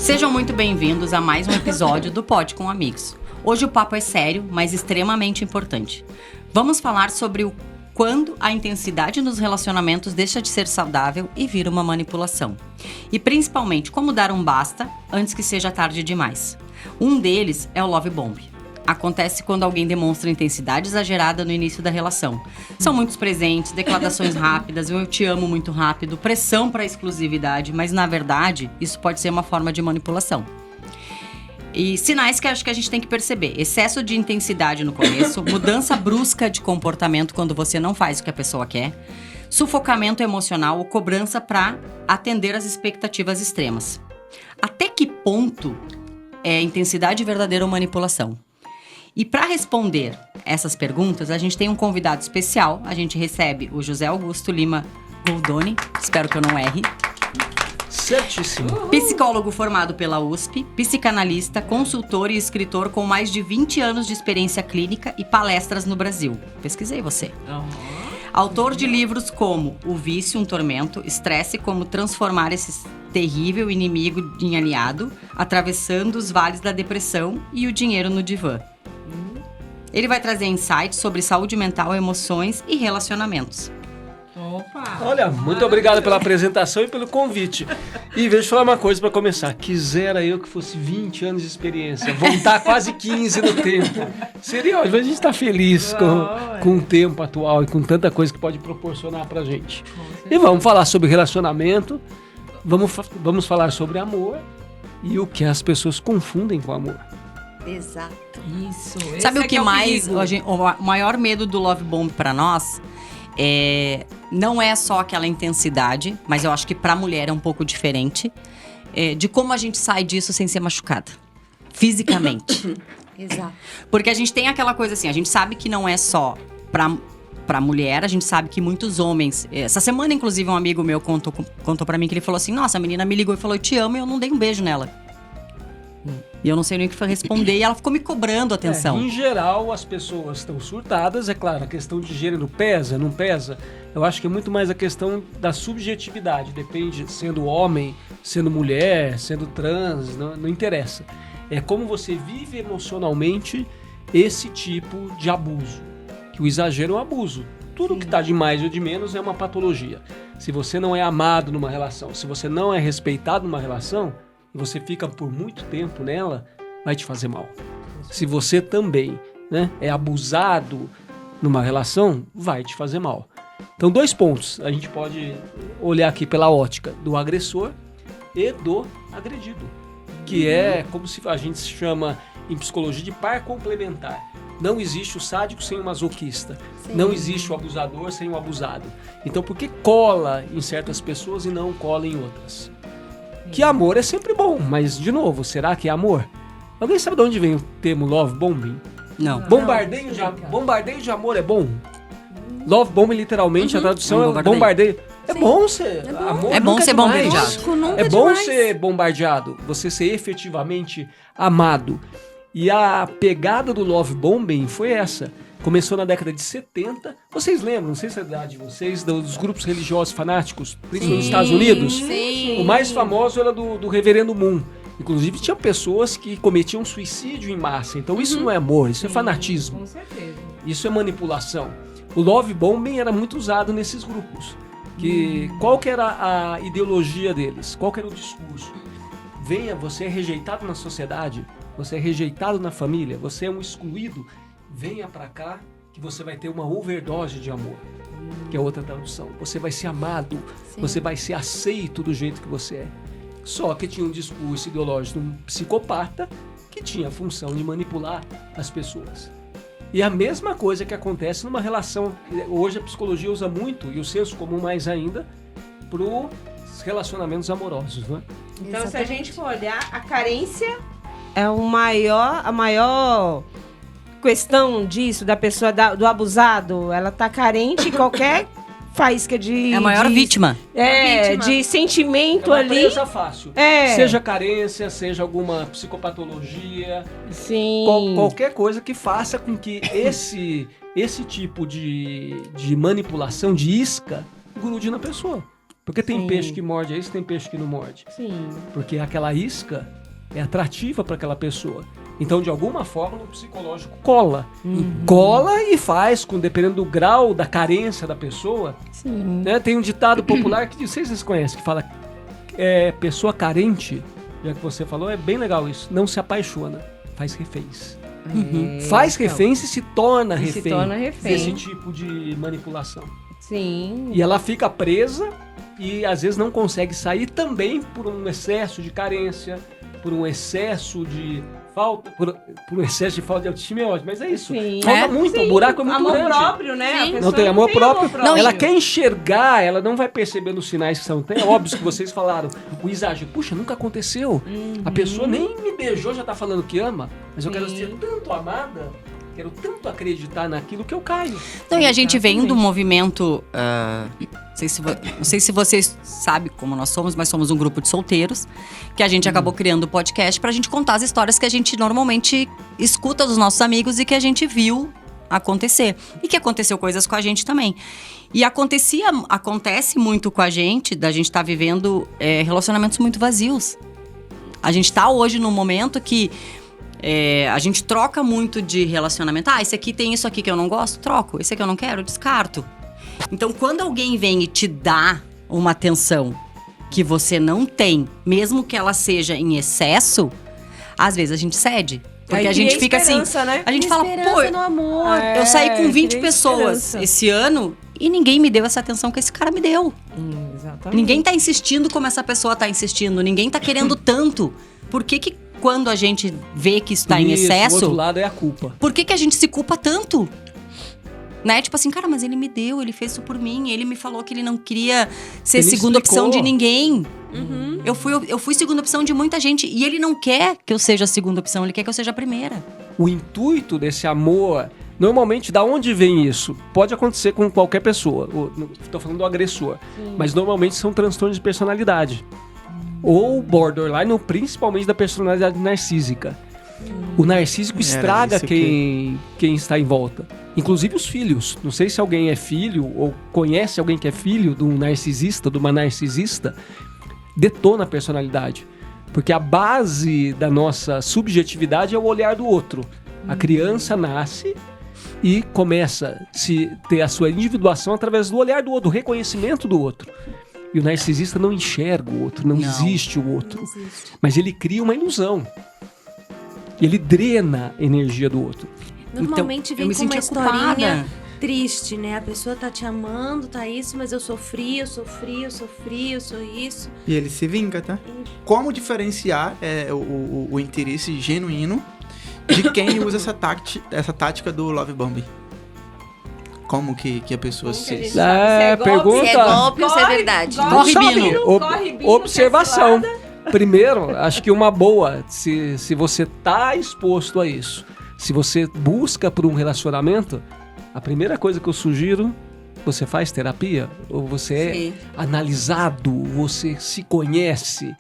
Sejam muito bem-vindos a mais um episódio do Pode com Amigos. Hoje o papo é sério, mas extremamente importante. Vamos falar sobre quando a intensidade nos relacionamentos deixa de ser saudável e vira uma manipulação. E principalmente como dar um basta antes que seja tarde demais. Um deles é o love bomb. Acontece quando alguém demonstra intensidade exagerada no início da relação. São muitos presentes, declarações rápidas, eu te amo muito rápido, pressão para exclusividade, mas na verdade isso pode ser uma forma de manipulação. E sinais que acho que a gente tem que perceber: excesso de intensidade no começo, mudança brusca de comportamento quando você não faz o que a pessoa quer, sufocamento emocional ou cobrança para atender às expectativas extremas. Até que ponto é intensidade verdadeira ou manipulação? E para responder essas perguntas, a gente tem um convidado especial. A gente recebe o José Augusto Lima Goldoni, espero que eu não erre. Certíssimo. Psicólogo formado pela USP, psicanalista, consultor e escritor com mais de 20 anos de experiência clínica e palestras no Brasil. Pesquisei você. Autor de livros como O Vício, um Tormento, Estresse, como transformar esse terrível inimigo em aliado, Atravessando os Vales da Depressão e O Dinheiro no Divã. Ele vai trazer insights sobre saúde mental, emoções e relacionamentos. Opa! Olha, muito obrigado pela apresentação e pelo convite. E deixa eu falar uma coisa para começar. Quisera eu que fosse 20 anos de experiência, voltar quase 15 no tempo. Seria ótimo, a gente está feliz com o tempo atual e com tanta coisa que pode proporcionar pra gente. E vamos falar sobre relacionamento, vamos falar sobre amor e o que as pessoas confundem com amor. Exato. Isso. Sabe o que é mais, perigo. o maior medo do love bomb pra nós não é só aquela intensidade, mas eu acho que pra mulher é um pouco diferente, de como a gente sai disso sem ser machucada, fisicamente. Exato. Porque a gente tem aquela coisa assim, a gente sabe que não é só pra mulher, a gente sabe que muitos homens... Essa semana, inclusive, um amigo meu contou pra mim que ele falou assim: nossa, a menina me ligou e falou, eu te amo, e eu não dei um beijo nela. E eu não sei nem o que responder, e ela ficou me cobrando atenção. Em geral, as pessoas estão surtadas, é claro, a questão de gênero pesa, não pesa. Eu acho que é muito mais a questão da subjetividade, depende, sendo homem, sendo mulher, sendo trans, não interessa. É como você vive emocionalmente esse tipo de abuso, que o exagero é um abuso. Tudo que está de mais ou de menos é uma patologia. Se você não é amado numa relação, se você não é respeitado numa relação, e você fica por muito tempo nela, vai te fazer mal. Se você também, é abusado numa relação, vai te fazer mal. Então, 2 pontos. A gente pode olhar aqui pela ótica do agressor e do agredido, que é como se a gente chama em psicologia de par complementar. Não existe o sádico sem o masoquista. Sim. Não existe o abusador sem o abusado. Então, por que cola em certas pessoas e não cola em outras? Que amor é sempre bom, mas, de novo, será que é amor? Alguém sabe de onde vem o termo love bombing? Não. Bombardeio de amor é bom? Love bombing, literalmente, a tradução é bombardeio. É bom ser... Amor é bom ser bombardeado. É bom ser bombardeado, você ser efetivamente amado. E a pegada do love bombing foi essa. Começou na década de 70. Vocês lembram, não sei se é a idade de vocês, dos grupos religiosos fanáticos, principalmente nos Estados Unidos? Sim. O mais famoso era do Reverendo Moon. Inclusive, tinha pessoas que cometiam suicídio em massa. Então, isso não é amor, isso é fanatismo. Com certeza. Isso é manipulação. O love bombing era muito usado nesses grupos. Qual que era a ideologia deles? Qual que era o discurso? Venha, você é rejeitado na sociedade, você é rejeitado na família, você é um excluído. Venha pra cá que você vai ter uma overdose de amor, que é outra tradução. Você vai ser amado, sim, você vai ser aceito do jeito que você é. Só que tinha um discurso ideológico de um psicopata que tinha a função de manipular as pessoas. E a mesma coisa que acontece numa relação, hoje a psicologia usa muito, e o senso comum mais ainda, para os relacionamentos amorosos, né? Então, se a gente for olhar, a carência é a maior questão disso, da pessoa, do abusado. Ela tá carente em qualquer faísca de... É a maior vítima. De sentimento ali. É uma presa fácil. Seja carência, seja alguma psicopatologia. Sim. Qualquer coisa que faça com que esse tipo de manipulação, de isca, grude na pessoa. Porque tem Sim. peixe que morde isso, tem peixe que não morde. Sim. Porque aquela isca é atrativa para aquela pessoa. Então, de alguma forma, no psicológico cola. Cola e faz, dependendo do grau da carência da pessoa. Sim. Né? Tem um ditado popular que, não sei se vocês conhecem, que fala pessoa carente, já que você falou, é bem legal isso. Não se apaixona, faz reféns. Faz reféns e se torna E se refém torna refém. desse tipo de manipulação. Sim. E ela fica presa e às vezes não consegue sair também por um excesso de carência, por um excesso de falta, por um excesso de falta de autoestima é ótimo, mas é isso. Sim. Falta É? muito, o buraco é muito amor grande. próprio, né? A Sim. pessoa Não tem amor próprio. Não, Ela e- quer enxergar, ela não vai perceber nos sinais que são. É óbvio que vocês falaram. O exagero, puxa, nunca aconteceu. A pessoa nem me beijou, já tá falando que ama. Mas eu quero Sim. ser tanto amada, quero tanto acreditar naquilo que eu caio. Então, e a gente vem do Exatamente. movimento. Não sei se vocês sabem como nós somos, mas somos um grupo de solteiros. Que a gente acabou criando o podcast pra gente contar as histórias que a gente normalmente escuta dos nossos amigos e que a gente viu acontecer. E que aconteceu coisas com a gente também. E acontece muito com a gente, da gente estar vivendo relacionamentos muito vazios. A gente tá hoje num momento que a gente troca muito de relacionamento. Esse aqui tem isso aqui que eu não gosto, troco. Esse aqui eu não quero, descarto. Então, quando alguém vem e te dá uma atenção que você não tem, mesmo que ela seja em excesso, às vezes a gente cede. Porque Aí a gente cria fica assim, esperança, né? a gente fala, pô, no amor. É, eu saí com 20 cria pessoas esperança. esse ano e ninguém me deu essa atenção que esse cara me deu. Exatamente. Ninguém tá insistindo como essa pessoa tá insistindo, ninguém tá querendo tanto. Por que quando a gente vê que isso tá em Isso, o excesso, outro lado é a culpa. por que a gente se culpa tanto? Né? Tipo assim, cara, mas ele me deu, ele fez isso por mim, ele me falou que ele não queria ser Ele segunda explicou. opção de ninguém. Uhum. Eu fui segunda opção de muita gente e ele não quer que eu seja a segunda opção, ele quer que eu seja a primeira. O intuito desse amor, normalmente, da onde vem isso? Pode acontecer com qualquer pessoa. Estou falando do agressor. Mas normalmente são transtornos de personalidade. Ou borderline, ou principalmente da personalidade narcísica. O narcísico estraga isso quem está em volta. Inclusive os filhos. Não sei se alguém é filho ou conhece alguém que é filho de um narcisista, de uma narcisista. Detona a personalidade. Porque a base da nossa subjetividade é o olhar do outro. A criança nasce e começa a ter a sua individuação através do olhar do outro, do reconhecimento do outro. E o narcisista não enxerga o outro, não existe o outro. Mas ele cria uma ilusão. E ele drena a energia do outro. Normalmente eu vem me com uma sentia historinha culpada. triste, né? A pessoa tá te amando, tá isso, mas eu sofri, eu sou isso. E ele se vinga, tá? Como diferenciar o interesse genuíno de quem usa essa tática do love bombing? Como que a pessoa Como que a gente se... sabe se é golpe? Pergunta... Se é golpe ou se é verdade? Corre, Bino. Corre, Bino, Observação. cancelada. Primeiro, acho que uma boa, se você tá exposto a isso, se você busca por um relacionamento, a primeira coisa que eu sugiro, você faz terapia, ou você Sim. é analisado, você se conhece.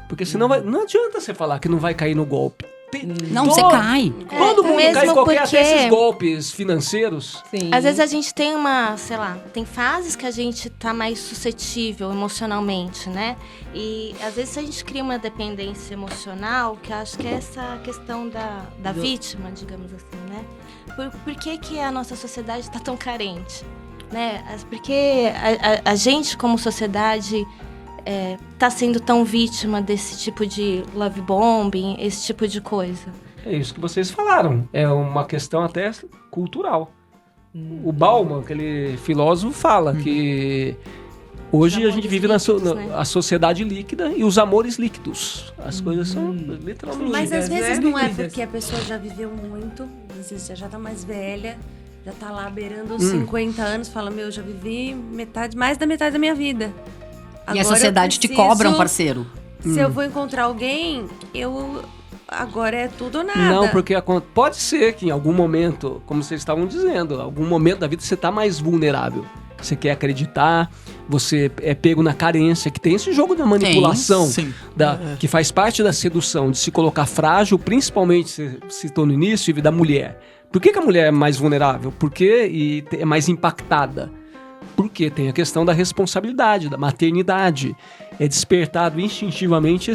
Porque senão não adianta você falar que não vai cair no golpe. Não, você cai. Todo mundo mesmo cai em qualquer porque- desses golpes financeiros. Sim. Às vezes a gente tem sei lá, tem fases que a gente tá mais suscetível emocionalmente, né? E às vezes a gente cria uma dependência emocional, que eu acho que é essa questão da vítima, digamos assim, né? Por que a nossa sociedade tá tão carente? Né? Porque a gente, como sociedade, tá sendo tão vítima desse tipo de love bombing, esse tipo de coisa. É isso que vocês falaram. É uma questão até cultural. O Bauman, aquele filósofo, fala que hoje Os a gente amores vive líquidos, né? a sociedade líquida e os amores líquidos. As coisas são literalmente... Mas às Vividas, vezes né? não é Vividas. porque a pessoa já viveu muito, às vezes já tá mais velha, já tá lá beirando os 50 anos, fala, eu já vivi mais da metade da minha vida. E a Agora sociedade eu te preciso- cobra um parceiro. Se eu vou encontrar alguém, agora é tudo ou nada. Não, porque pode ser que em algum momento, como vocês estavam dizendo, algum momento da vida você tá mais vulnerável. Você quer acreditar, você é pego na carência, que tem esse jogo da manipulação, Sim. que faz parte da sedução, de se colocar frágil, principalmente, você citou no início, da mulher. Por que a mulher é mais vulnerável? Porque é mais impactada. Porque tem a questão da responsabilidade, da maternidade. É despertado instintivamente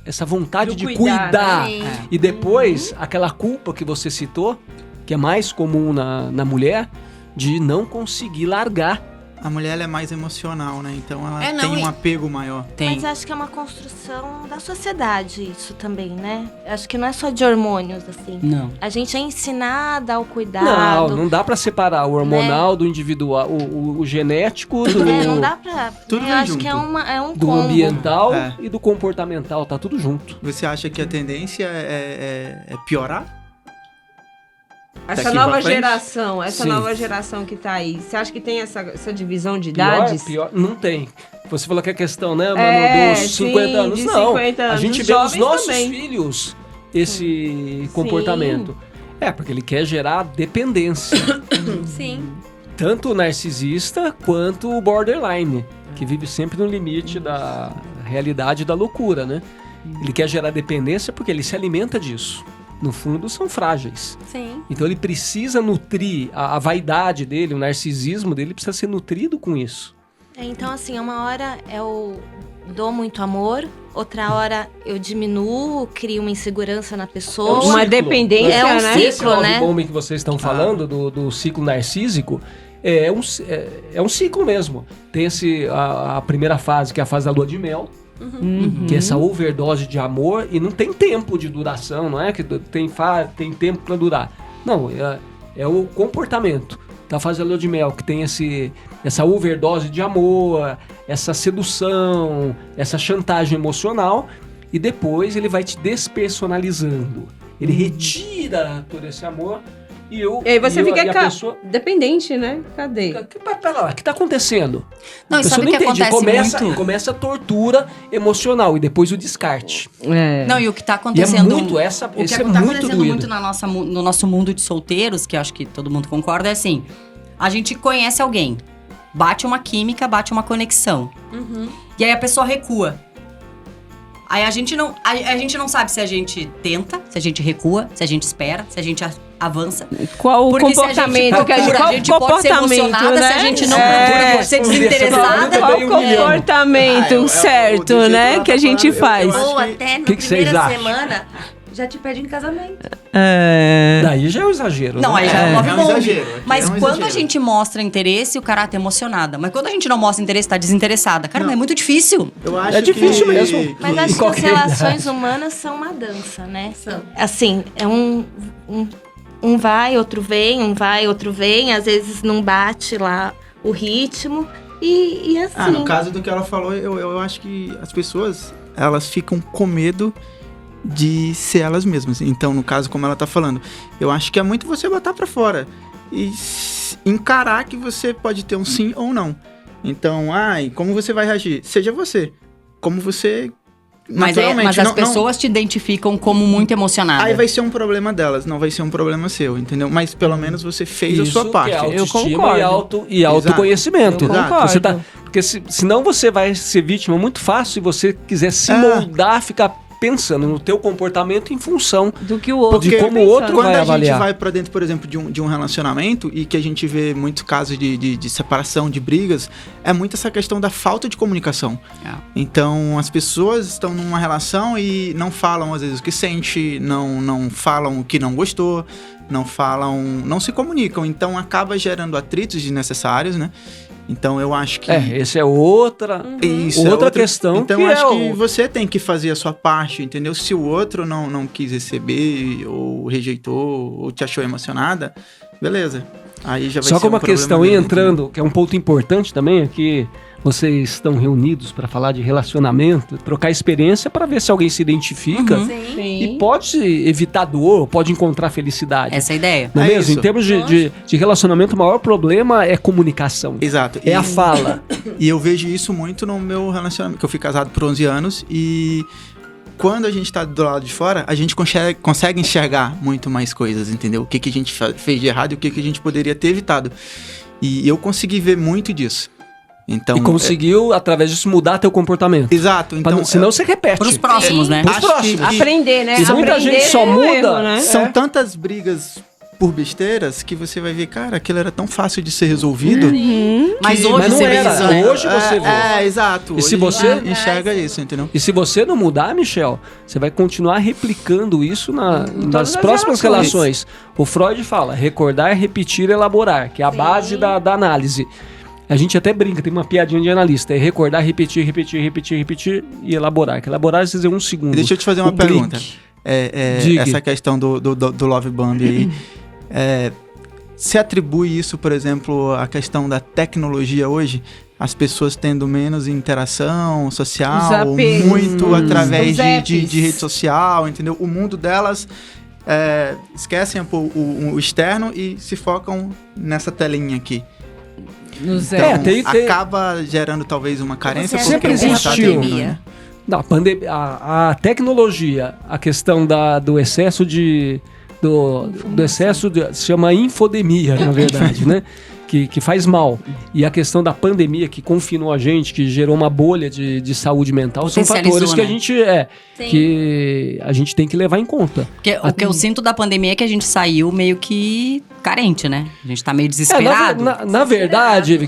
essa vontade Do de cuidar, cuidar. né? E depois, aquela culpa que você citou, que é mais comum na mulher, de não conseguir largar. A mulher ela é mais emocional, né? Então ela É, não, tem um e- apego maior. Tem. Mas acho que é uma construção da sociedade isso também, né? Acho que não é só de hormônios, assim. Não. A gente é ensinada ao cuidado. Não dá pra separar o hormonal do individual, o genético do, Não dá pra... Tudo eu vem acho junto. que é um do combo. ambiental É. e do comportamental, tá tudo junto. Você acha que a tendência é piorar? Essa Daqui nova pra frente? geração, Sim. nova geração que tá aí, você acha que tem essa divisão de Pior, idades? não tem. Você falou que a questão, né, mano, dos sim, 50 anos. de Não, 50 a anos. gente Os vê nos jovens nossos também. filhos esse comportamento. É, porque ele quer gerar dependência. Sim. Tanto o narcisista quanto o borderline, que vive sempre no limite da realidade e da loucura, né? Ele quer gerar dependência porque ele se alimenta disso. No fundo, são frágeis. Sim. Então ele precisa nutrir a vaidade dele, o narcisismo dele precisa ser nutrido com isso. Então, assim, uma hora eu dou muito amor, outra hora eu diminuo, crio uma insegurança na pessoa. Uma ciclo. dependência, É um né? ciclo. Esse love né? bombing que vocês estão falando, do ciclo narcísico, é um ciclo mesmo. Tem a primeira fase, que é a fase da lua de mel, que é essa overdose de amor, e não tem tempo de duração, não é que tem tempo para durar. Não, é o comportamento. Da fase da lua de mel, que tem essa overdose de amor, essa sedução, essa chantagem emocional, e depois ele vai te despersonalizando. Ele retira todo esse amor e aí você fica a pessoa... dependente, né? Cadê? Pera lá, o que tá acontecendo? Não, A e pessoa sabe o que entende. acontece muito? Começa a tortura emocional e depois o descarte. Não, e o que tá E é acontecendo... muito, o que esse é tá muito acontecendo doído. muito no nosso mundo de solteiros, que eu acho que todo mundo concorda, é assim: a gente conhece alguém, bate uma química, bate uma conexão. E aí a pessoa recua. Aí a gente não sabe se a gente tenta, se a gente recua, se a gente espera, se a gente avança. Qual o Porque comportamento que a gente, a gente pode ser emocionada, se a gente não procura, pode ser desinteressada. Qual o comportamento certo, né? Que a gente faz. Ou até na que vocês primeira acham? semana já te pede em casamento. Daí já é um exagero. Não, né? aí já é um love um bombing. exagero, aqui Mas é um quando a exagero. gente mostra interesse, o cara tá emocionada. Mas quando a gente não mostra interesse, tá desinteressada. Cara, não é muito difícil. Eu acho É difícil mesmo. Mas Em acho que as qualquer relações idade. humanas são uma dança, né? Assim, é um vai, outro vem, um vai, outro vem. Às vezes não bate lá o ritmo. E assim... No caso do que ela falou, eu acho que as pessoas, elas ficam com medo de ser elas mesmas. Então, no caso, como ela tá falando, eu acho que é muito você botar pra fora e encarar que você pode ter um sim ou não. Então, como você vai reagir? Seja você. Como você... Mas naturalmente. as pessoas te identificam como muito emocionada. Aí vai ser um problema delas, não vai ser um problema seu, entendeu? Mas pelo menos você fez a Isso sua parte. Que é Eu autoestima concordo. e autoconhecimento. Eu concordo. Você porque senão você vai ser vítima muito fácil se você quiser se moldar, ficar pensando no teu comportamento em função Do que o outro. de Porque como o outro quando vai a avaliar. gente vai pra dentro, por exemplo, de um relacionamento e que a gente vê muitos casos de separação, de brigas, é muito essa questão da falta de comunicação. Então, as pessoas estão numa relação e não falam, às vezes, o que sente, não falam o que não gostou, não se comunicam. Então, acaba gerando atritos desnecessários, né? Então, eu acho que... Essa é outra... Isso, Outra questão Então, que eu acho é que o- você tem que fazer a sua parte, entendeu? Se o outro não quis receber, ou rejeitou, ou te achou emocionada, beleza. Aí já vai Só ser como um uma questão problema dele, entrando, que é um ponto importante também, é que vocês estão reunidos para falar de relacionamento, trocar experiência para ver se alguém se identifica Sim. e pode evitar dor, pode encontrar felicidade. Essa é a ideia. Não é É mesmo? isso. Em termos de relacionamento, o maior problema é comunicação. Exato. É a fala. E eu vejo isso muito no meu relacionamento, que eu fui casado por 11 anos e quando a gente tá do lado de fora, a gente consegue enxergar muito mais coisas, entendeu? O que a gente fez de errado e o que a gente poderia ter evitado. E eu consegui ver muito disso. Então, E conseguiu, através disso, mudar teu comportamento. exato. Pra Então, não- senão você repete. Pros próximos, né? Pros acho próximos. que- Aprender, né? E muita Aprender gente só é um muda. erro, né? São tantas brigas por besteiras que você vai ver, cara, aquilo era tão fácil de ser resolvido. Mas que- hoje Mas não você vê era. isso, né? Hoje você vê. Exato. E se Hoje você- a gente enxerga isso, entendeu? E se você não mudar, Michel, você vai continuar replicando isso nas todas as próximas relações. relações. O Freud fala, recordar, repetir, elaborar, que é a base da análise. A gente até brinca, tem uma piadinha de analista, é recordar, repetir, repetir, repetir, repetir e elaborar. Que elaborar é dizer 1 segundo. E deixa eu te fazer uma O clique. pergunta. Diga. Essa questão do Love Bomb aí. Se atribui isso, por exemplo, à questão da tecnologia hoje? As pessoas tendo menos interação Os social, apps. muito através Os de apps. rede social, entendeu? O mundo delas esquecem o externo e se focam nessa telinha aqui. Nos Então, tem- acaba gerando talvez uma carência Você porque acha não que está existiu, tendo, né? Não, a tecnologia, a questão do excesso do excesso se chama infodemia, na verdade, né? Que faz mal. E a questão da pandemia que confinou a gente, que gerou uma bolha de saúde mental, são fatores que a gente tem que levar em conta. Porque o que eu sinto da pandemia é que a gente saiu meio que carente, né? A gente tá meio desesperado. Na verdade,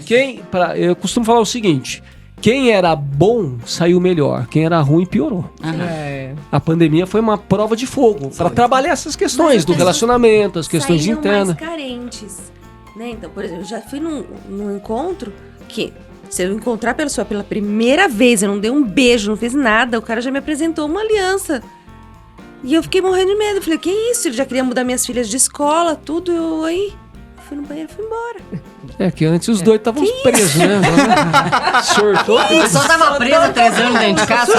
eu costumo falar o seguinte: quem era bom saiu melhor, quem era ruim piorou. Aham. A pandemia foi uma prova de fogo para trabalhar essas questões do relacionamento, as questões Saíram internas. mais carentes, né? Então, por exemplo, eu já fui num encontro que, se eu encontrar a pessoa pela primeira vez, eu não dei um beijo, não fiz nada, o cara já me apresentou uma aliança. E eu fiquei morrendo de medo. Eu falei, que isso? Ele já queria mudar minhas filhas de escola, tudo. Eu aí fui no banheiro e fui embora. É que antes os dois estavam presos, né? Surtou. A pessoa tava presa 3 anos dentro de casa.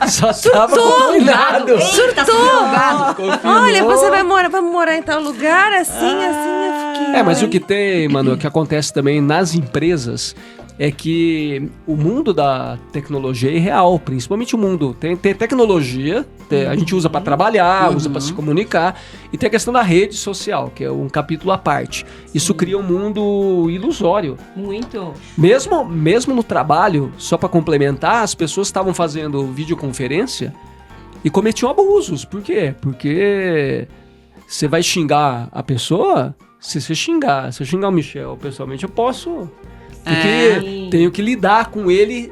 Só tava confinado. Tá folgado. Olha, você vai morar em tal lugar, assim, eu fiquei... Mas o que tem, mano, o que acontece também nas empresas é que o mundo da tecnologia é irreal, principalmente o mundo. Tem tecnologia, a gente usa para trabalhar, usa para se comunicar, e tem a questão da rede social, que é um capítulo à parte. Isso cria um mundo ilusório. Muito. Mesmo no trabalho, só para complementar, as pessoas estavam fazendo videoconferência e cometiam abusos. Por quê? Porque você vai xingar a pessoa, se eu xingar o Michel pessoalmente, eu posso... Porque tenho que lidar com ele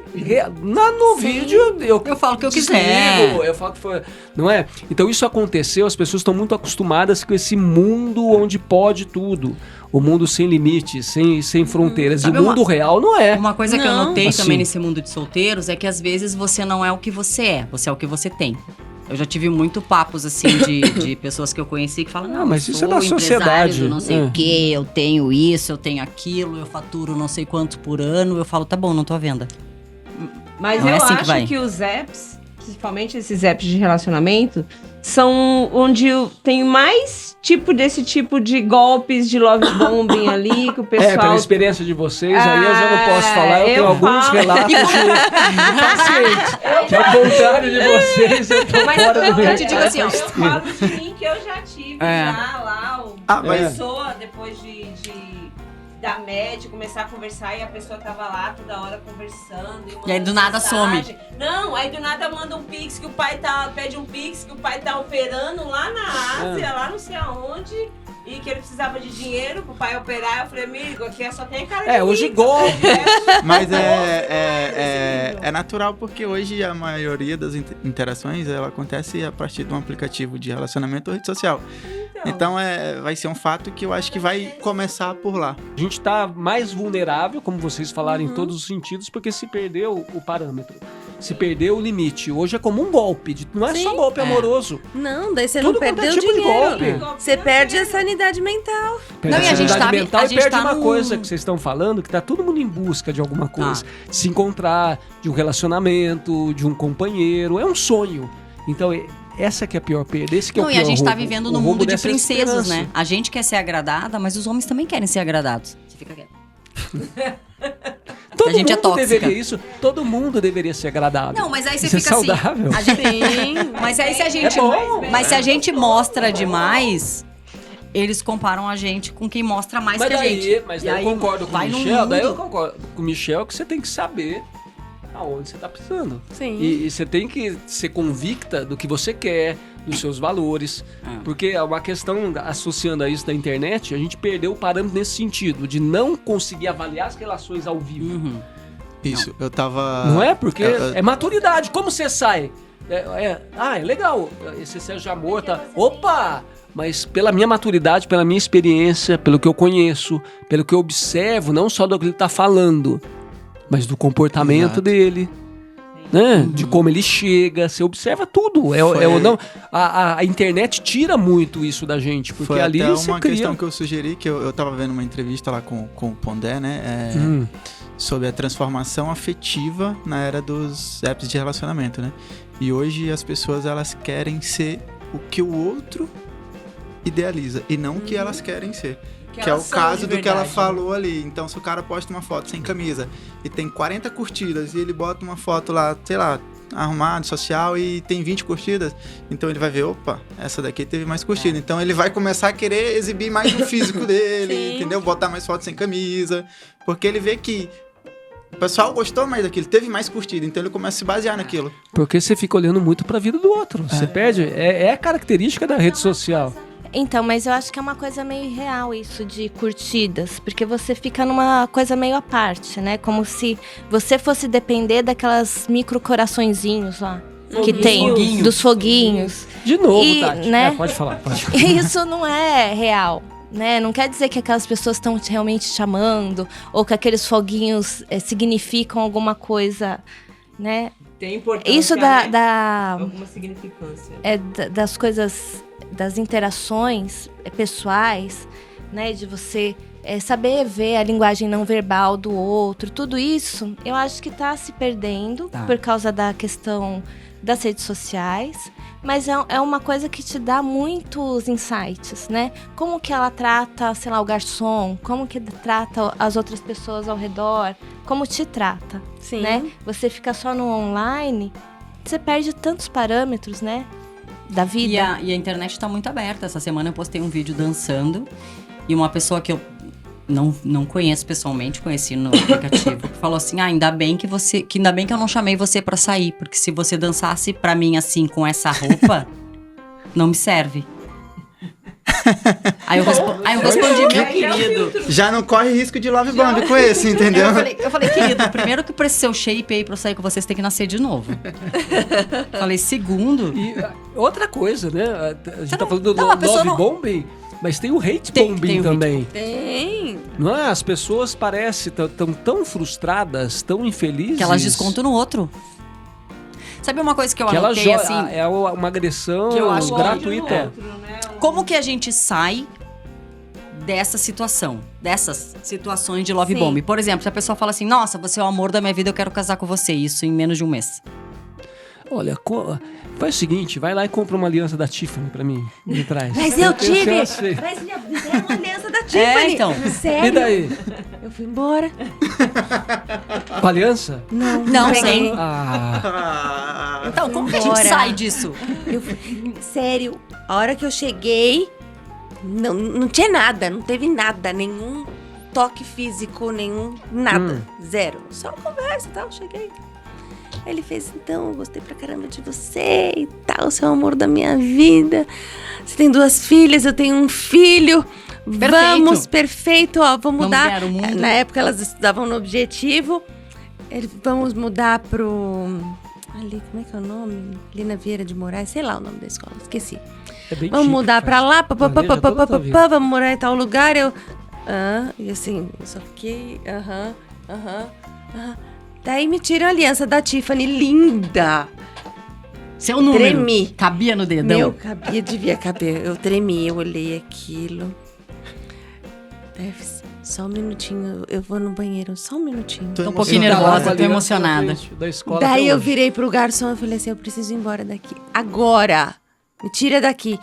no vídeo. Eu falo o que eu desligo, quiser. Eu falo que foi. Não é? Então isso aconteceu, as pessoas estão muito acostumadas com esse mundo onde pode tudo. O mundo sem limites, sem fronteiras. E Sabe o mundo real não é. Uma coisa que eu notei Assim. também nesse mundo de solteiros é que às vezes você não é o que você é o que você tem. Eu já tive muito papos, assim, de pessoas que eu conheci que falam, não, mas eu isso é sou da empresário sociedade. do não sei o quê, eu tenho isso, eu tenho aquilo, eu faturo não sei quanto por ano. Eu falo, tá bom, não tô à venda. Mas Não eu é assim que acho vai. que os apps, principalmente esses apps de relacionamento, são onde tem mais desse tipo de golpes de love bombing ali que o pessoal... Pela experiência de vocês, aí eu já não posso falar. Eu tenho eu alguns falo. relatos de pacientes. Que ao contrário de vocês, eu tô Mas fora do eu te digo mercado. assim, ó, eu falo de mim que eu já tive já lá, Ah, mas- pessoa depois da média, começar a conversar e a pessoa tava lá toda hora conversando. E aí, do nada, some. Não, aí do nada manda um pix que o pai pede um pix que o pai tá operando lá na Ásia, lá não sei aonde. E que ele precisava de dinheiro pro pai operar. Eu falei, amigo, aqui só tem cara de Hoje rico. golpe. Mas é natural porque hoje a maioria das interações ela acontece a partir de um aplicativo de relacionamento ou rede social. Então vai ser um fato que eu acho que vai começar por lá. A gente tá mais vulnerável, como vocês falaram, em todos os sentidos, porque se perdeu o parâmetro. Se perdeu o limite. Hoje é como um golpe. Não é só golpe amoroso. Não, daí você Tudo não quanto é perdeu tipo de dinheiro. golpe. Você perde a sanidade mental. Perde Não, e a a gente sanidade tá- mental a e gente perde tá uma num- coisa que vocês estão falando, que tá todo mundo em busca de alguma coisa. De se encontrar, de um relacionamento, de um companheiro. É um sonho. Então, essa que é a pior perda. Esse que é o Não, pior e a gente tá roubo. vivendo O num roubo mundo de dessa princesas, esperança. né? A gente quer ser agradada, mas os homens também querem ser agradados. Você fica quieto. Todo A gente é mundo tóxica. deveria isso. Todo mundo deveria ser agradado. Não, mas aí você Isso fica é assim. saudável. A gente... Mas aí se a gente. bom. Mas se a gente mostra demais, eles comparam a gente com quem mostra mais Mas que a daí, gente. mas E daí aí eu concordo com o vai num Michel. Daí eu mundo- concordo com o Michel que você tem que saber aonde você tá pisando. Sim. E você tem que ser convicta do que você quer, dos seus valores. Porque é uma questão, associando a isso da internet, a gente perdeu o parâmetro nesse sentido, de não conseguir avaliar as relações ao vivo. Isso, eu tava... Não é? Porque é maturidade. Como você sai? É legal. Esse excesso de amor tá... Opa! Mas pela minha maturidade, pela minha experiência, pelo que eu conheço, pelo que eu observo, não só do que ele tá falando, mas do comportamento dele, né? De como ele chega, você observa tudo. A internet tira muito isso da gente, porque foi ali até você uma cria... questão que eu sugeri, que eu tava vendo uma entrevista lá com o Pondé, né? Sobre a transformação afetiva na era dos apps de relacionamento, né? E hoje as pessoas, elas querem ser o que o outro idealiza e não o que elas querem ser. Que é o caso do que ela falou ali. Então, se o cara posta uma foto sem camisa e tem 40 curtidas e ele bota uma foto lá, sei lá, arrumado, social, e tem 20 curtidas, então ele vai ver, opa, essa daqui teve mais curtida. Então ele vai começar a querer exibir mais o físico dele, entendeu? Botar mais fotos sem camisa, porque ele vê que o pessoal gostou mais daquilo, teve mais curtida, então ele começa a se basear naquilo. Porque você fica olhando muito pra vida do outro. Você perde. É a característica da rede social. Então, mas eu acho que é uma coisa meio irreal isso de curtidas, porque você fica numa coisa meio à parte, né? Como se você fosse depender daquelas micro coraçõezinhos lá que tem, dos foguinhos. De novo, E, Tati. né? Pode falar. Isso não é real. Né? Não quer dizer que aquelas pessoas estão realmente te chamando ou que aqueles foguinhos significam alguma coisa, né? Tem importância, Isso da alguma significância. das coisas, das interações pessoais, né? De você saber ver a linguagem não verbal do outro, tudo isso, eu acho que está se perdendo por causa da questão das redes sociais, mas é uma coisa que te dá muitos insights, né? Como que ela trata, sei lá, o garçom, como que trata as outras pessoas ao redor, como te trata, Sim. né? Você fica só no online, você perde tantos parâmetros, né? Da vida. E a internet tá muito aberta. Essa semana eu postei um vídeo dançando e uma pessoa que eu não conheço pessoalmente, conheci no aplicativo, falou assim: ainda bem que eu não chamei você pra sair, porque se você dançasse pra mim assim com essa roupa, não me serve. Aí eu respondi, meu querido. Já não corre risco de love bomb com esse, entendeu? Eu falei, querido, primeiro que pra esse seu shape aí pra eu sair com vocês tem que nascer de novo. Falei, segundo. E outra coisa, né? A gente tá falando do love bombing, mas tem o hate bombing também. Tem. Não é? As pessoas parecem tão frustradas, tão infelizes. Que elas descontam no outro. Sabe uma coisa que eu que anotei ela assim? É uma agressão que eu acho gratuita. Como que a gente sai dessa situação? Dessas situações de love Sim. bomb? Por exemplo, se a pessoa fala assim: nossa, você é o amor da minha vida, eu quero casar com você. Isso em menos de um mês. Olha, faz o seguinte, vai lá e compra uma aliança da Tiffany pra mim. Me traz. Mas eu tive. Mas Mas me deram uma aliança da Tiffany. então. Sério? E daí? Eu fui embora. Com a aliança? Não, peguei. sem. Ah, Então, como que a gente embora. sai disso? Sério, a hora que eu cheguei, não tinha nada, não teve nada, nenhum toque físico, nenhum nada, zero. Só conversa e tal, cheguei. Aí ele fez, então, eu gostei pra caramba de você e tal, você é o amor da minha vida. Você tem 2 filhas, eu tenho um filho. Perfeito. Vamos, perfeito, ó, vamos mudar. ganhar o mundo. Na época elas estudavam no Objetivo. Vamos mudar pro... Ali, como é que é o nome? Lina Vieira de Moraes, sei lá o nome da escola, esqueci. é bem Vamos chique, mudar pra faz- lá, planeja toda a tua vida. vamos morar em tal lugar. E assim, eu só fiquei, Daí me tiram a aliança da Tiffany, linda. Seu número. Tremi. Cabia no dedão. Devia caber. Eu tremi, eu olhei aquilo. Daí eu fiz, só um minutinho, eu vou no banheiro, só um minutinho. Tô um pouquinho Você tá lá nervosa, com a tô aliança emocionada. na frente da escola Daí até eu hoje. virei pro garçom e falei assim, eu preciso ir embora daqui. Agora! Me tira daqui.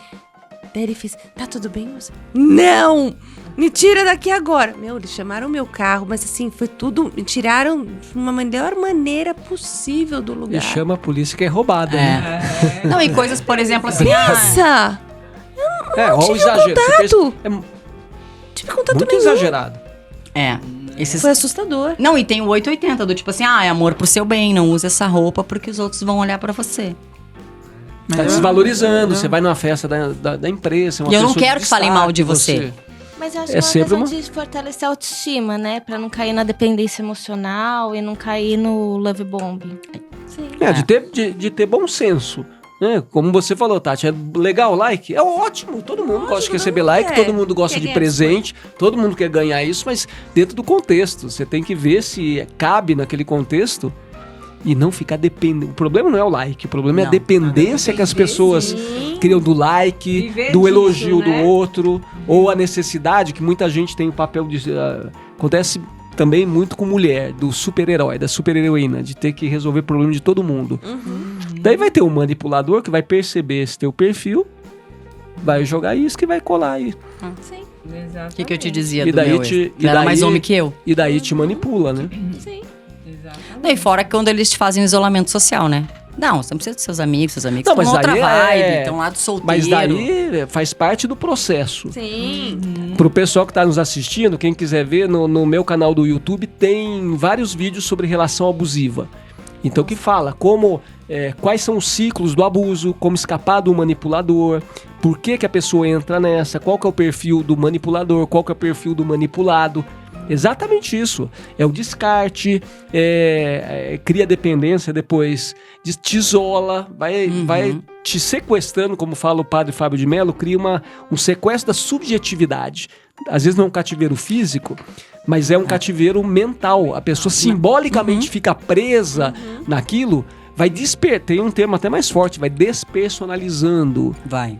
Daí ele fez, tá tudo bem, moça? Não! Me tira daqui agora! Meu, eles chamaram o meu carro, mas assim, foi tudo... Me tiraram de uma melhor maneira possível do lugar. E chama a polícia que é roubada, né? Não, e coisas, por exemplo, assim. Pensa! É, ó o tive exagero. Você contato. pensa- Tive contato muito nenhum. exagerado. Esses... Foi assustador. Não, e tem o 880, do tipo assim, é amor pro seu bem, não use essa roupa porque os outros vão olhar pra você. Tá desvalorizando, você vai numa festa da empresa. E eu não quero que falem mal de você. Mas eu acho É que é sempre uma coisa de fortalecer a autoestima, né? Pra não cair na dependência emocional e não cair no love bombing. Sim. De ter bom senso. Né? Como você falou, Tati, é legal o like? É ótimo, todo mundo gosta de receber like, todo mundo gosta de presente, todo mundo quer ganhar isso, mas dentro do contexto. Você tem que ver se cabe naquele contexto e não ficar dependendo. O problema não é o like, o problema é a dependência que as pessoas criam do like, Viver do disso, elogio né? do outro, ou a necessidade que muita gente tem o papel de... acontece também muito com mulher, do super-herói, da super-heroína, de ter que resolver problema de todo mundo. Daí vai ter um manipulador que vai perceber esse teu perfil, vai jogar isso que vai colar aí. Sim. O que eu te dizia E do daí meu te- ex? e Ele era daí- mais homem que eu. E daí te manipula, né? Sim. E fora quando eles te fazem isolamento social, né? Não, você não precisa dos seus amigos Não, estão mas outra daí vibe, estão lá do solteiro. Mas daí faz parte do processo. Sim. Pro pessoal que tá nos assistindo, quem quiser ver, no meu canal do YouTube tem vários vídeos sobre relação abusiva. Então que fala quais são os ciclos do abuso, como escapar do manipulador, por que a pessoa entra nessa, qual que é o perfil do manipulador, qual que é o perfil do manipulado. Exatamente isso. É o descarte, cria dependência depois, te isola, vai te sequestrando, como fala o padre Fábio de Mello, cria um sequestro da subjetividade. Às vezes não é um cativeiro físico, mas é um cativeiro mental. A pessoa simbolicamente fica presa naquilo, tem um termo até mais forte, vai despersonalizando. Vai.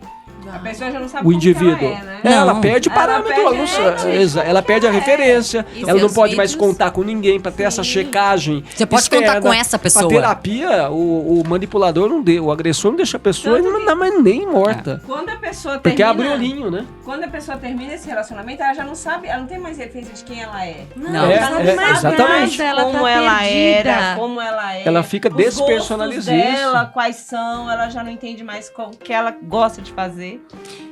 A pessoa já não sabe O como indivíduo. que ela é, né? Ela Não. perde o Ela parâmetro, perde ela perde a referência, E ela não seus pode mais vídeos? contar com ninguém pra ter essa checagem. Você pode externa. contar com essa pessoa. A terapia, o manipulador não deu, o agressor não deixa a pessoa e não dá mais nem morta. Quando a pessoa Porque termina, abre o olhinho, né? quando a pessoa termina esse relacionamento, ela já não sabe, ela não tem mais referência de quem ela é. Não, ela não sabe mais exatamente. nada, Ela como tá ela perdida. era, como ela é. Ela fica os despersonalizando gostos dela, isso. quais são, ela já não entende mais o que ela gosta de fazer.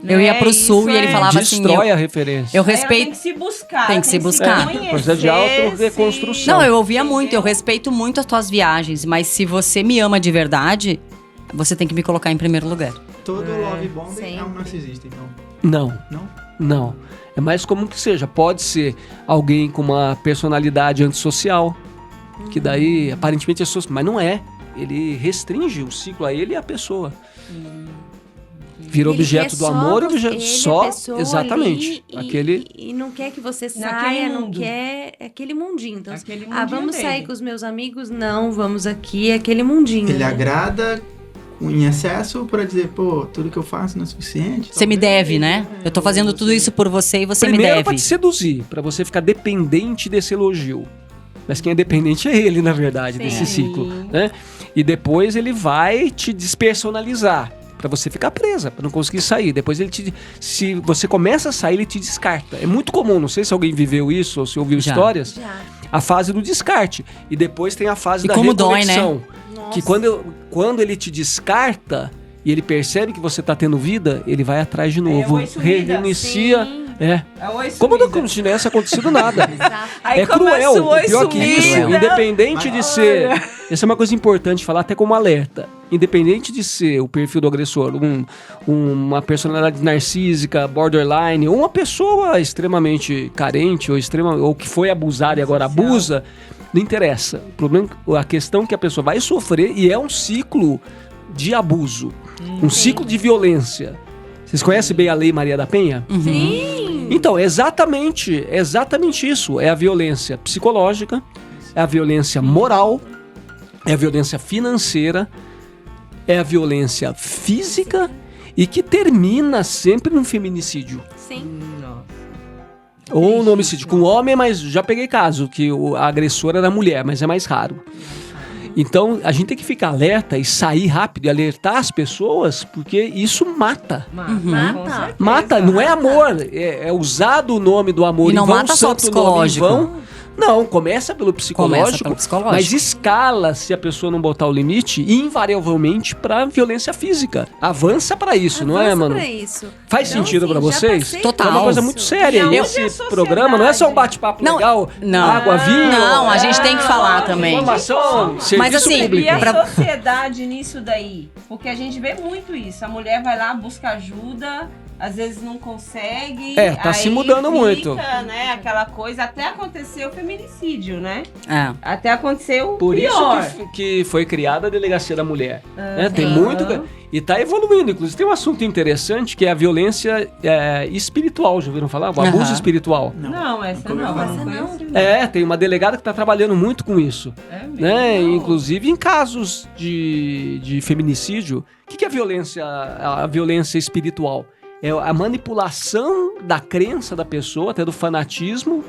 Eu né? ia pro sul Isso e ele é- falava assim, Destrói a referência. eu Aí ela tem respeito... que se buscar. Tem que se buscar. conhecer, Precisa de autorreconstrução. Não, eu ouvia Entendeu? muito, eu respeito muito as tuas viagens, mas se você me ama de verdade, você tem que me colocar em primeiro lugar. Todo love bombing é um sempre. narcisista, então. Não. Não? Não. É mais comum que seja. Pode ser alguém com uma personalidade antissocial, que daí aparentemente é social, mas não é. Ele restringe o ciclo a ele e a pessoa. Vira Ele objeto quer do amor e você- objeto ele, a só. pessoa Exatamente. ali e não quer que você Naquele saia, não mundo. quer aquele mundinho. Então, Aquele vamos mundinho sair dele. com os meus amigos? Não, vamos aqui, aquele mundinho. Ele né? agrada em excesso pra dizer, pô, tudo que eu faço não é suficiente. Você me talvez. deve, né? Eu tô fazendo tudo isso por você e você Primeiro me pra deve. te seduzir, pra você ficar dependente desse elogio. Mas quem é dependente é ele, na verdade, desse ciclo, né? E depois ele vai te despersonalizar, pra você ficar presa, pra não conseguir sair. Depois se você começa a sair, ele te descarta. É muito comum, não sei se alguém viveu isso ou se ouviu Já. histórias, Já. a fase do descarte. E depois tem a fase E da como dói, né? reconexão. Que quando ele te descarta e ele percebe que você tá tendo vida, ele vai atrás de novo. oi, sumida. reinicia. Sim. É. Oi, Como sumida. não tivesse acontecido nada. Aí É começa cruel. o oi Pior que isso, sumida. independente de ser. Essa é uma coisa importante falar, até como alerta. Independente de ser o perfil do agressor, uma personalidade narcísica, borderline, ou uma pessoa extremamente carente ou que foi abusada e agora abusa, não interessa. O problema, a questão é que a pessoa vai sofrer e é um ciclo de abuso, um ciclo de violência. Vocês conhecem bem a Lei Maria da Penha? Sim. Então, é exatamente isso. É a violência psicológica, é a violência moral, é a violência financeira, é a violência física e que termina sempre num feminicídio. Sim. Ou no homicídio. Com homem, mas já peguei caso que a agressora era mulher, mas é mais raro. Então, a gente tem que ficar alerta e sair rápido e alertar as pessoas, porque isso mata. Mata. Mata, não é amor. É usado o nome do amor E não em vão, mata só santo nome em psicológico. vão. Não, começa pelo psicológico, psicológico. mas escala se a pessoa não botar o limite, invariavelmente pra violência física. Avança pra isso, não é, mano? Pra isso. Faz Então, sentido assim, pra já vocês? passei Total. É uma coisa muito séria. E E aonde esse a sociedade- programa não é só um bate-papo Não, legal, não. água, vinho. Não, a gente tem que falar também. Informação, serviço assim, público. E a Pra- sociedade nisso daí? Porque a gente vê muito isso. A mulher vai lá, busca ajuda, às vezes não consegue. Tá se aí mudando fica, muito. Né, aquela coisa, até acontecer o feminicídio, né? É. Até acontecer o Por pior. isso que foi criada a Delegacia da Mulher. Né? Tem Aham. muito... E tá evoluindo. Inclusive, tem um assunto interessante que é a violência espiritual. Já ouviram falar? O abuso Aham. espiritual. Não, essa não. Essa Essa não. não. Tem uma delegada que tá trabalhando muito com isso. É mesmo? Né? Inclusive em casos de feminicídio. O que é a violência espiritual? É a manipulação da crença da pessoa, até do fanatismo,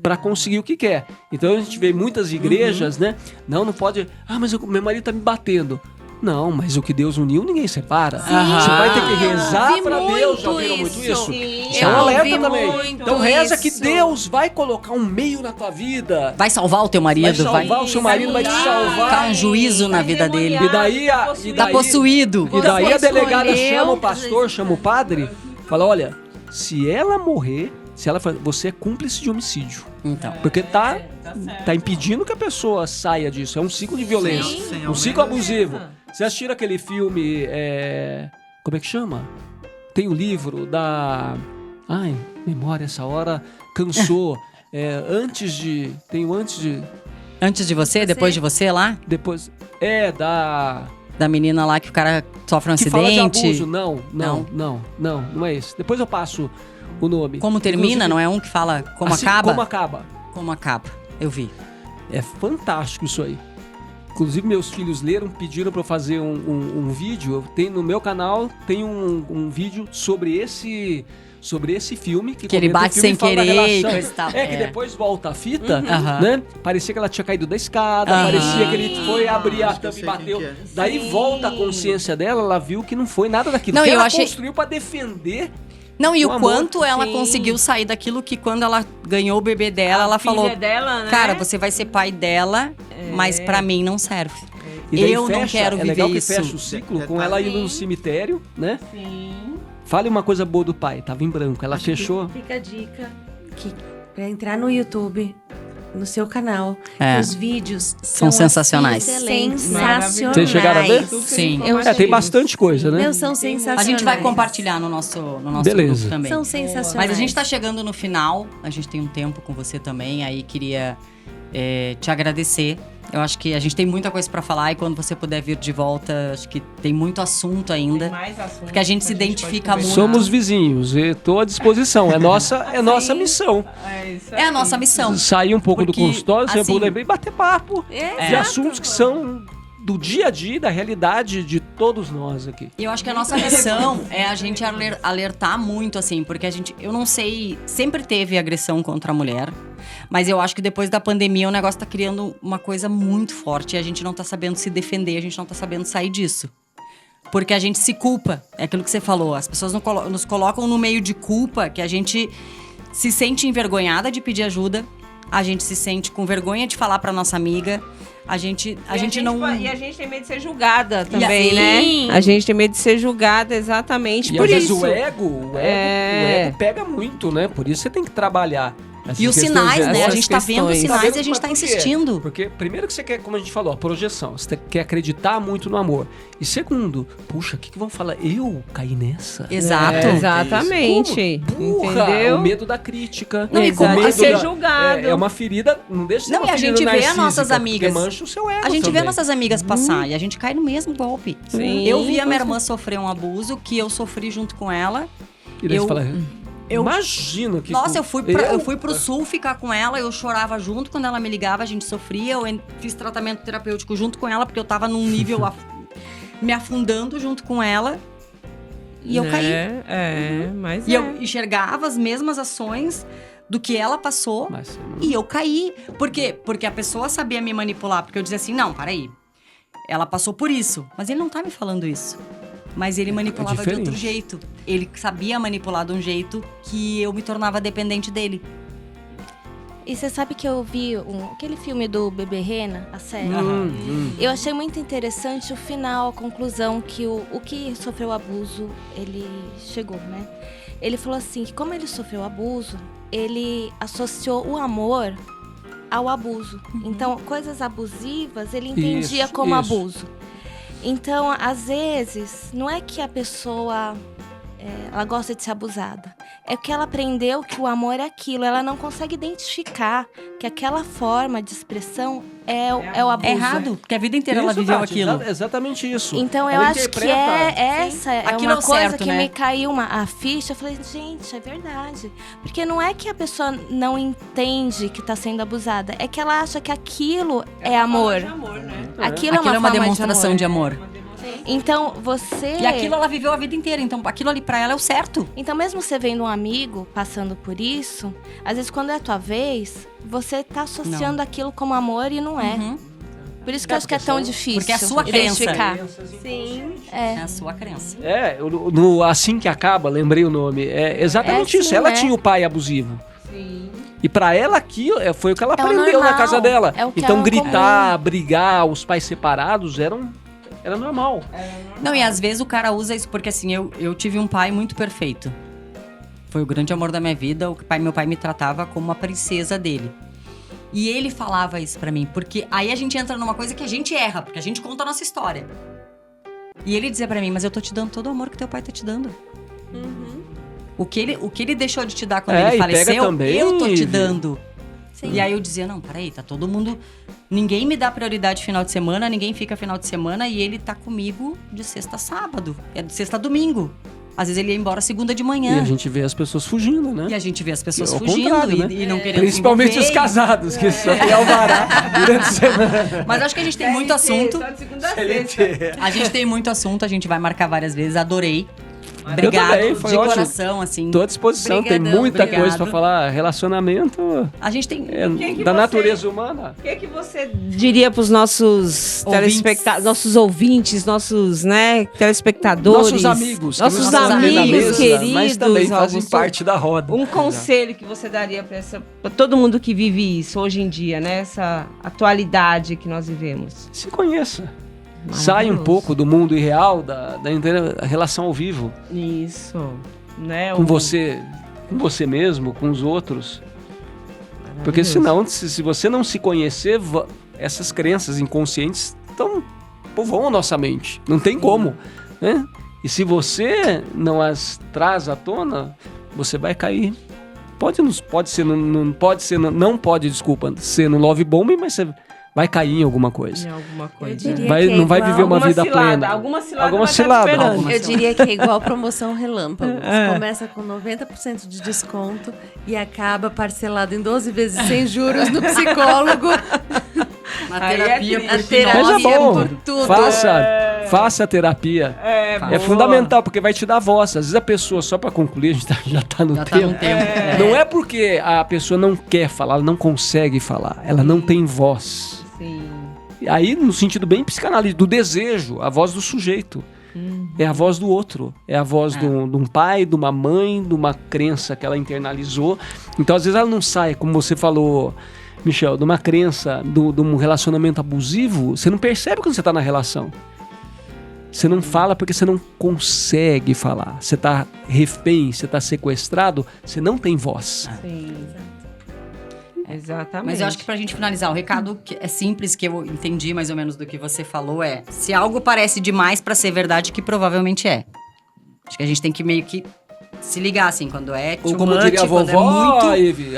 para conseguir o que quer. Então a gente vê muitas igrejas, né? Não pode. Mas meu marido tá me batendo. Não, mas o que Deus uniu, ninguém separa. Você vai ter que rezar Vi para muito Deus. Já ouviram muito isso. isso? Sim. Isso é um alerta ouvi também. muito Então reza que isso. Deus vai colocar um meio na tua vida. Vai salvar o teu Vai marido, salvar o seu marido, vai te salvar. Colocar um juízo na vida dele. E daí Tá possuído. E daí Você a delegada escolheu, chama o às pastor, vezes. chama o padre, fala, olha, se ela morrer, você é cúmplice de homicídio. Então. Porque tá impedindo que a pessoa saia disso. É um ciclo de violência. Sim, Um ciclo abusivo. Você assistiu aquele filme, como é que chama? Tem o livro da... Ai, memória essa hora cansou. Tem o antes de... Antes de você, depois de você lá? Depois... Da menina lá que o cara sofre um Que fala de acidente. abuso. Não é esse. Depois eu passo o nome. Como termina, Inclusive, não é um que fala como assim, acaba? Como acaba. Como acaba. Eu vi. É fantástico isso aí. Inclusive, meus filhos leram, pediram pra eu fazer um vídeo. Eu tenho, no meu canal tem um vídeo sobre esse filme. Que ele comenta o bate filme sem e fala da querer e relação. coisa e tal. Que depois volta a fita, Aham. né? Parecia que ela tinha caído da escada, Aham. parecia que ele foi abrir a Acho que eu tampa e sei quem bateu. que é. Daí volta a consciência dela, ela viu que não foi nada daquilo. Não, que eu ela achei- construiu pra defender. Não, e O o amor. quanto ela Sim. conseguiu sair daquilo que quando ela ganhou o bebê dela, ela filha falou: dela, né? cara, você vai ser pai dela, mas pra mim não serve. E daí Eu não quero é legal viver que fecha isso. o ciclo Detalhe. com ela indo no cemitério, né? Sim. Fale uma coisa boa do pai, tava em branco. Ela fechou. Fica a dica que pra entrar no YouTube, no seu canal, É. os vídeos São sensacionais. Sensacionais. Vocês chegaram a ver? Sim. Tem bastante coisa, né? Meu, são sensacionais. A gente vai compartilhar no nosso Beleza. grupo também. São sensacionais. Mas a gente tá chegando no final, a gente tem um tempo com você também, aí queria te agradecer. Eu acho que a gente tem muita coisa pra falar e quando você puder vir de volta, acho que tem muito assunto ainda. Mais assuntos Porque a gente se que identifica pode muito. Somos vizinhos, e tô à disposição. É nossa missão. isso É a nossa missão. Sair um pouco Porque, do consultório, sair um assim, pouco da e bater papo de assuntos que são do dia a dia, da realidade de todos nós aqui. E eu acho que a nossa missão é a gente alertar muito, assim, porque eu não sei, sempre teve agressão contra a mulher, mas eu acho que depois da pandemia o negócio tá criando uma coisa muito forte e a gente não tá sabendo se defender, a gente não tá sabendo sair disso. Porque a gente se culpa, é aquilo que você falou, as pessoas nos colocam no meio de culpa, que a gente se sente envergonhada de pedir ajuda, a gente se sente com vergonha de falar pra nossa amiga, a gente não... E a gente tem medo de ser julgada E também, assim- né? A gente tem medo de ser julgada exatamente E por às vezes isso. o ego pega muito, né? Por isso você tem que trabalhar. essas E os questões, sinais, né? A essas gente tá vendo os questões. sinais vendo, e a gente mas tá por quê? insistindo. Porque primeiro que você quer, como a gente falou, a projeção. Você quer acreditar muito no amor. E segundo, puxa, o que vão falar? Eu caí nessa? Exato. Exatamente. Como? Burra, Entendeu? o medo da crítica. Não, e o como medo de ser da- julgado. É uma ferida, não deixa de ser Não, uma e a ferida gente vê as narcísica, nossas porque amigas. mancha o seu ego A gente vê também. nossas amigas passar e a gente cai no mesmo golpe. Sim. Eu vi a minha irmã sofrer um abuso que eu sofri junto com ela. E daí você eu- fala, eu- imagino que... Nossa, eu fui pro sul ficar com ela, eu chorava junto quando ela me ligava, a gente sofria. Eu fiz tratamento terapêutico junto com ela, porque eu tava num nível me afundando junto com ela. E eu caí. Mas E eu enxergava as mesmas ações do que ela passou. Mas você não- E eu caí. Por quê? Porque a pessoa sabia me manipular. Porque eu dizia assim, não, peraí. Ela passou por isso. Mas ele não tá me falando isso. Mas ele manipulava de diferente. outro jeito. Ele sabia manipular de um jeito que eu me tornava dependente dele. E você sabe que eu vi aquele filme do Bebê Rena, a série? Eu achei muito interessante o final, a conclusão, que o que sofreu abuso, ele chegou, né? Ele falou assim, que como ele sofreu abuso, ele associou o amor ao abuso. Então, coisas abusivas, ele entendia como abuso. Então, às vezes, não é que a pessoa... ela gosta de ser abusada. É que ela aprendeu que o amor é aquilo. Ela não consegue identificar que aquela forma de expressão é o abuso. É errado, porque a vida inteira ela viveu Tati, aquilo. exatamente isso. Então eu Ela acho que interpreta- essa é Aquilo é uma o coisa certo, que né? me caiu a ficha. Eu falei, gente, é verdade. Porque não é que a pessoa não entende que está sendo abusada. É que ela acha que aquilo é amor. Aquilo Aquilo é uma forma demonstração de amor. Então, você... E aquilo ela viveu a vida inteira, então aquilo ali pra ela é o certo. Então, mesmo você vendo um amigo passando por isso, às vezes quando é a tua vez, você tá associando aquilo como amor e não é. Por isso que eu acho que é tão difícil Porque é a sua crença. identificar. Sim. É a sua crença. No Assim Que Acaba, lembrei o nome. É exatamente É isso. assim, Ela né? tinha o pai abusivo. E pra ela aquilo foi o que ela É o aprendeu na normal, casa dela. é o que Então é o gritar, brigar, os pais separados era normal. Não, e às vezes o cara usa isso, porque assim, eu tive um pai muito perfeito. Foi o grande amor da minha vida, meu pai me tratava como uma princesa dele. E ele falava isso pra mim, porque aí a gente entra numa coisa que a gente erra, porque a gente conta a nossa história. E ele dizia pra mim, mas eu tô te dando todo o amor que teu pai tá te dando. O que ele deixou de te dar quando ele e pega faleceu, também, eu tô te Ivi. dando. E aí eu dizia, não, peraí, tá todo mundo... Ninguém me dá prioridade final de semana, ninguém fica final de semana e ele tá comigo de sexta a sábado. É de sexta a domingo. Às vezes ele ia embora segunda de manhã. E a gente vê as pessoas fugindo, né? E a gente vê as pessoas Ao fugindo contrário, e, né? e não querendo Principalmente se os envolver. casados, que só tem alvará durante a semana. Mas acho que a gente tem muito assunto. Só de segunda a sexta. A gente tem muito assunto, a gente vai marcar várias vezes. Adorei. Eu Obrigado, também, foi de ótimo. coração, assim. Tô à disposição, tem Obrigadão, muita obrigado. coisa pra falar. Relacionamento A gente tem... que da você- natureza humana. O que você diria para os nossos telespectadores, nossos ouvintes, nossos, telespectadores? Nossos amigos. que Nossos não estão ali na amigos mesa, queridos. mas também fazem Augusto. parte da roda. Um conselho que você daria para todo mundo que vive isso hoje em dia, nessa atualidade que nós vivemos? Se conheça. Sai um Maravilhoso. pouco do mundo irreal, da relação ao vivo. Isso, né? Com você mesmo, com os outros. Porque senão, se você não se conhecer, essas crenças inconscientes povoam a nossa mente. Não tem como, né? E se você não as traz à tona, você vai cair. Não pode ser no love bombing, mas você vai cair em alguma coisa. Em alguma Eu coisa. diria Vai- que é não vai igual- viver uma vida cilada, plena. Alguma cilada Alguma vai estar cilada. te esperando. Alguma Eu diria que é igual promoção relâmpago. Você começa com 90% de desconto e acaba parcelado em 12 vezes sem juros no psicólogo. Na Aí é terapia, triste. por A terapia Seja bom, por tudo. faça a terapia. É boa. fundamental, porque vai te dar voz. Às vezes a pessoa, só pra concluir, a gente já tá no Já tá tempo. no tempo. Não é porque a pessoa não quer falar, ela não consegue falar, ela não tem voz. Sim. Aí, no sentido bem psicanalítico, do desejo, a voz do sujeito. É a voz do outro. É a voz de um pai, de uma mãe, de uma crença que ela internalizou. Então, às vezes, ela não sai, como você falou, Michel, de uma crença, de um relacionamento abusivo. Você não percebe quando você está na relação. Você não fala porque você não consegue falar. Você está refém, você está sequestrado, você não tem voz. Sim. Exatamente. Mas eu acho que pra gente finalizar, o recado que é simples, que eu entendi mais ou menos do que você falou, é: se algo parece demais pra ser verdade, que provavelmente é. Acho que a gente tem que meio que se ligar, assim, quando é Ou too como much, diria a quando é vovó, muito... Eve,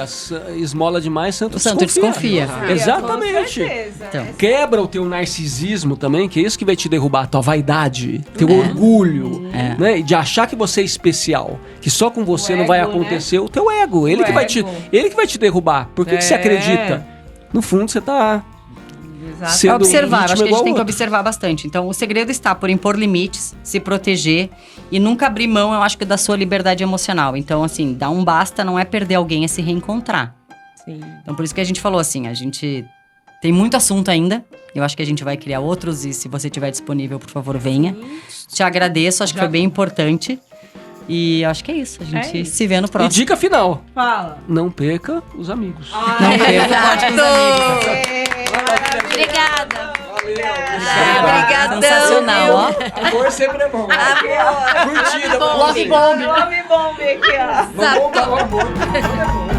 esmola demais, santo O santo desconfia. Exatamente. Com certeza. Então. Quebra o teu narcisismo também, que é isso que vai te derrubar, a tua vaidade, teu orgulho, né? De achar que você é especial, que só com você O não vai ego, acontecer, o teu ego, ele que vai te derrubar. Por que você acredita? No fundo você tá Exato. sendo Observar, acho que a vítima gente igual tem que outro. observar bastante. Então, o segredo está por impor limites, se proteger e nunca abrir mão, eu acho que da sua liberdade emocional. Então, assim, dar um basta não é perder alguém, é se reencontrar. Sim. Então, por isso que a gente falou assim, a gente tem muito assunto ainda. Eu acho que a gente vai criar outros e se você estiver disponível, por favor, venha. Te agradeço, acho que foi bem importante. E acho que é isso. A gente isso. se vê no E próximo. dica final: Fala. não perca os amigos. Não perca o Pode com os amigos. Obrigada. Obrigadão. Sensacional, ó. Amor sempre é bom. Curtida, Love bomb. Love bomb aqui, ó. Vamos bombar o amor.